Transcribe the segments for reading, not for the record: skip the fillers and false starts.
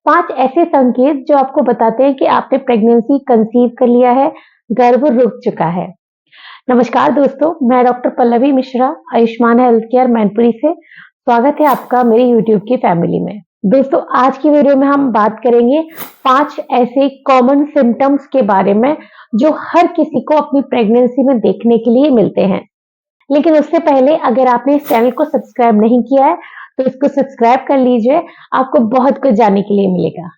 5 ऐसे संकेत जो आपको बताते हैं कि आपने प्रेगनेंसी कंसीव कर लिया है, गर्भ रुक चुका है। नमस्कार दोस्तों, मैं doctor Pallavi Mishra, Ayushman health care Mainpuri से स्वागत है आपका मेरी यूट्यूब की फैमिली में। दोस्तों, आज की वीडियो में हम बात करेंगे 5 ऐसे कॉमन सिम्टम्स के बारे में जो हर किसी को अपनी प्रेगनेंसी में देखने के लिए मिलते हैं। लेकिन उससे पहले अगर आपने इस चैनल को सब्सक्राइब नहीं किया है तो इसको सब्सक्राइब कर लीजिए, आपको बहुत कुछ जानने के लिए मिलेगा।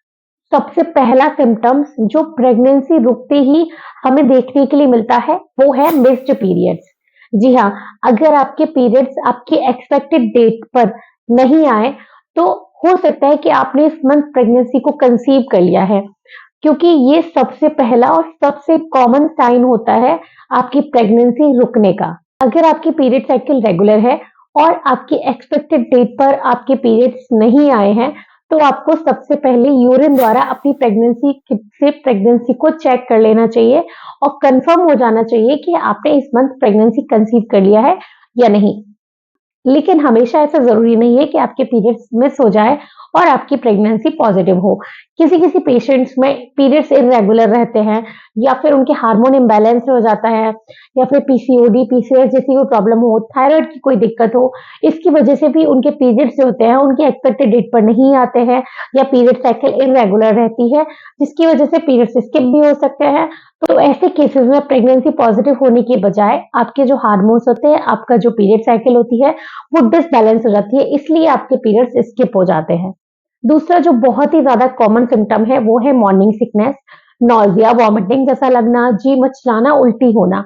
सबसे पहला सिम्टम्स जो प्रेगनेंसी रुकते ही हमें देखने के लिए मिलता है वो है मिस्ड पीरियड्स। जी हाँ, अगर आपके पीरियड्स आपकी एक्सपेक्टेड डेट पर नहीं आए तो हो सकता है कि आपने इस मंथ प्रेगनेंसी को कंसीव कर लिया है, क्योंकि ये सबसे पहला और सबसे कॉमन साइन होता है आपकी प्रेगनेंसी रुकने का। अगर आपकी पीरियड साइकिल रेगुलर है और आपकी एक्सपेक्टेड डेट पर आपके पीरियड्स नहीं आए हैं तो आपको सबसे पहले यूरिन द्वारा अपनी प्रेगनेंसी को चेक कर लेना चाहिए और कंफर्म हो जाना चाहिए कि आपने इस मंथ प्रेगनेंसी कंसीव कर लिया है या नहीं। लेकिन हमेशा ऐसा जरूरी नहीं है कि आपके पीरियड्स मिस हो जाए और आपकी प्रेगनेंसी पॉजिटिव हो। किसी-किसी पेशेंट्स में पीरियड्स इर्रेगुलर रहते हैं या फिर उनके हार्मोन इम्बैलेंस हो जाता है या फिर पीसीओडी, पीसीओएस जैसी कोई प्रॉब्लम हो, थायराइड की कोई दिक्कत हो, इसकी वजह से भी उनके पीरियड्स जो होते हैं उनकी एक्सपेक्टेड डेट पर नहीं आते हैं या पीरियड साइकिल इर्रेगुलर रहती है, जिसकी वजह से पीरियड्स स्किप भी हो सकते हैं। तो ऐसे केसेस में प्रेगनेंसी पॉजिटिव होने के बजाय आपके जो हार्मोन्स होते हैं, आपका जो पीरियड साइकिल होती है वो डिसबैलेंस हो जाती है, इसलिए आपके पीरियड्स स्किप हो जाते हैं। दूसरा जो बहुत ही ज्यादा कॉमन सिम्टम है वो है मॉर्निंग सिकनेस, नॉजिया, वॉमिटिंग जैसा लगना, जी मचलाना, उल्टी होना।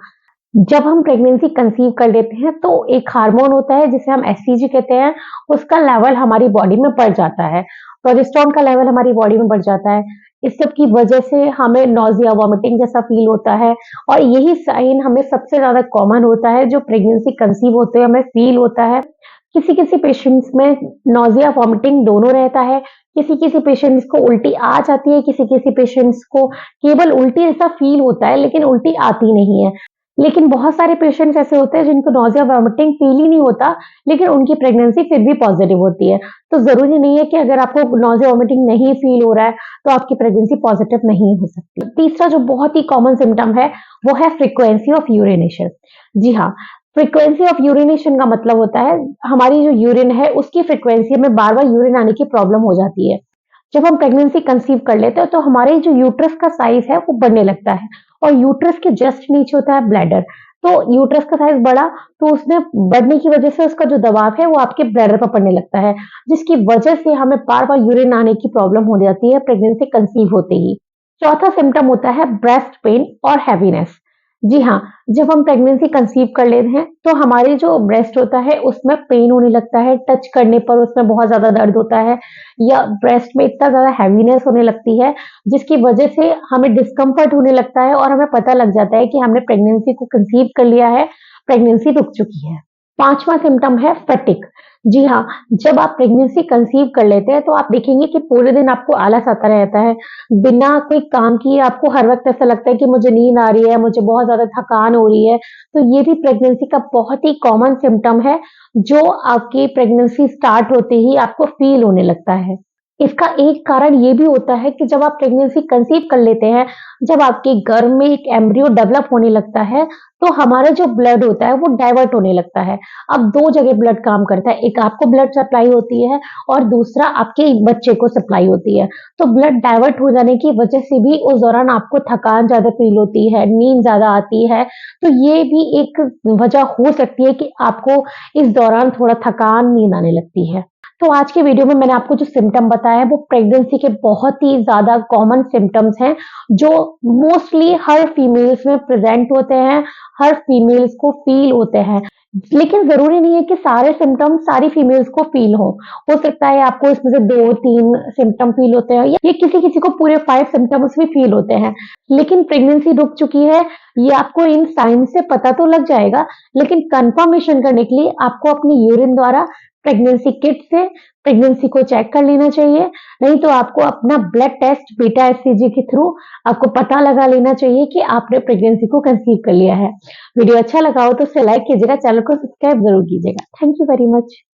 जब हम प्रेगनेंसी कंसीव कर लेते हैं तो एक हार्मोन होता है जिसे हम एससीजी कहते हैं, उसका लेवल हमारी बॉडी में बढ़ जाता है, प्रोजेस्टेरोन का लेवल हमारी बॉडी में बढ़ जाता है। इस सब की वजह से हमें नॉजिया, वॉमिटिंग जैसा फील होता है और यही साइन हमें सबसे ज्यादा कॉमन होता है जो प्रेगनेंसी कंसीव होते हुए हमें फील होता है। किसी-किसी पेशेंट्स में नॉजिया, वॉमिटिंग दोनों रहता है, किसी-किसी पेशेंट्स को उल्टी आ जाती है, किसी-किसी पेशेंट्स को केवल उल्टी जैसा फील होता है लेकिन उल्टी आती नहीं है। लेकिन बहुत सारे पेशेंट्स ऐसे होते हैं जिनको नॉजिया, वॉमिटिंग फील ही नहीं होता लेकिन उनकी प्रेगनेंसी फिर भी पॉजिटिव होती है। तो जरूरी नहीं है कि अगर आपको नॉजिया, वॉमिटिंग नहीं फील हो रहा है तो आपकी प्रेगनेंसी पॉजिटिव नहीं हो सकती। तीसरा जो बहुत ही कॉमन सिम्टम है वो है फ्रीक्वेंसी ऑफ यूरिनेशन। जी हाँ, फ्रीक्वेंसी ऑफ यूरिनेशन का मतलब होता है हमारी जो यूरिन है उसकी फ्रीक्वेंसी में बार बार यूरिन आने की प्रॉब्लम हो जाती है। जब हम प्रेगनेंसी कंसीव कर लेते हैं तो हमारे जो यूट्रस का साइज है वो बढ़ने लगता है और यूट्रस के जस्ट नीचे होता है ब्लैडर। तो यूट्रस का साइज बढ़ा तो उसमें बढ़ने की वजह से उसका जो दबाव है वो आपके ब्लैडर पर पड़ने लगता है, जिसकी वजह से हमें बार बार यूरिन आने की प्रॉब्लम हो जाती है प्रेगनेंसी कंसीव होते ही। चौथा सिम्टम होता है ब्रेस्ट पेन और हैवीनेस। जी हाँ, जब हम प्रेगनेंसी कंसीव कर लेते हैं तो हमारे जो ब्रेस्ट होता है उसमें पेन होने लगता है, टच करने पर उसमें बहुत ज्यादा दर्द होता है या ब्रेस्ट में इतना ज्यादा हैवीनेस होने लगती है जिसकी वजह से हमें डिस्कम्फर्ट होने लगता है और हमें पता लग जाता है कि हमने प्रेगनेंसी को कंसीव कर लिया है, प्रेगनेंसी रुक चुकी है। पांचवा सिम्टम है फैटिग। जी हाँ, जब आप प्रेगनेंसी कंसीव कर लेते हैं तो आप देखेंगे कि पूरे दिन आपको आलस आता रहता है, बिना कोई काम किए आपको हर वक्त ऐसा लगता है कि मुझे नींद आ रही है, मुझे बहुत ज्यादा थकान हो रही है। तो ये भी प्रेगनेंसी का बहुत ही कॉमन सिम्टम है जो आपकी प्रेगनेंसी स्टार्ट होते ही आपको फील होने लगता है। इसका एक कारण ये भी होता है कि जब आप प्रेगनेंसी कंसीव कर लेते हैं, जब आपके गर्भ में एक एम्ब्रियो डेवलप होने लगता है तो हमारा जो ब्लड होता है वो डाइवर्ट होने लगता है। अब 2 जगह ब्लड काम करता है, एक आपको ब्लड सप्लाई होती है और दूसरा आपके बच्चे को सप्लाई होती है। तो ब्लड डाइवर्ट हो जाने की वजह से भी उस दौरान आपको थकान ज़्यादा फ़ील होती है, नींद ज़्यादा आती है। तो ये भी एक वजह हो सकती है कि आपको इस दौरान थोड़ा थकान, नींद आने लगती है। तो आज के वीडियो में मैंने आपको जो सिम्पटम बताया है वो प्रेगनेंसी के बहुत ही ज़्यादा कॉमन सिम्पटम्स हैं जो मोस्टली हर फीमेल्स में प्रेज़ेंट होते हैं, हर फीमेल्स को फ़ील होते हैं। लेकिन ज़रूरी नहीं है कि सारे सिम्पटम्स सारी फीमेल्स को फ़ील हो सकता है आपको इसमें से 2-3 सिम्पटम फ़ील होते हैं या किसी-किसी को पूरे 5 सिम्पटम्स भी फ़ील होते हैं। लेकिन प्रेगनेंसी रुक चुकी है, ये आपको इन साइन से पता तो लग जाएगा, लेकिन कन्फर्मेशन करने के लिए आपको अपनी यूरिन द्वारा प्रेगनेंसी किट से प्रेगनेंसी को चेक कर लेना चाहिए, नहीं तो आपको अपना ब्लड टेस्ट बीटा एचसीजी के थ्रू आपको पता लगा लेना चाहिए कि आपने प्रेगनेंसी को कंसीव कर लिया है। वीडियो अच्छा लगा हो तो उसे लाइक कीजिएगा, चैनल को सब्सक्राइब जरूर कीजिएगा। Thank you very much.